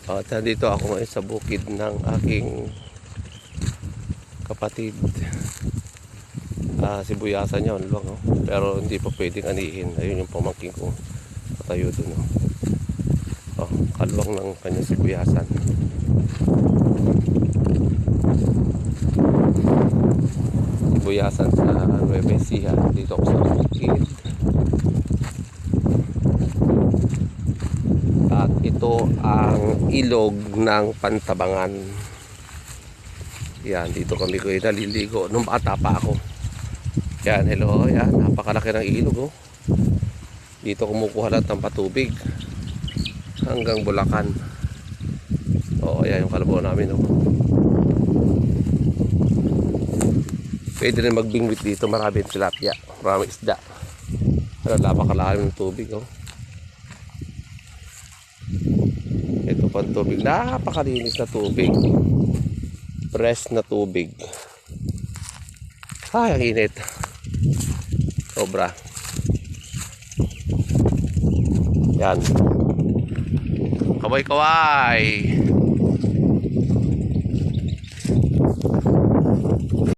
At nandito ako ngayon sa bukid ng aking kapatid. Sibuyasan yun lang, oh. Pero hindi pa pwedeng anihin. Ayun yung pamangking ko, patayo dun, oh. Kalwang ng kanyang sibuyasan. Sibuyasan sa Nueva Ecija. Dito ako sa bukid. At ito ang ilog ng Pantabangan. Yan, dito kami ko naliligo nung bata pa ako. Yan, hello, yan, napakalaki ng ilog, oh. Dito kumukuha lahat ng patubig hanggang Bulacan. Yan yung kalabaw namin, oh. Pwede rin magbingwit dito, maraming tilapia, maraming isda. Napakalalim ng tubig, oh. Ito pang tubig, napakalinis na tubig, fresh na tubig. Ay, ang init, sobra. Yan, kaway kaway.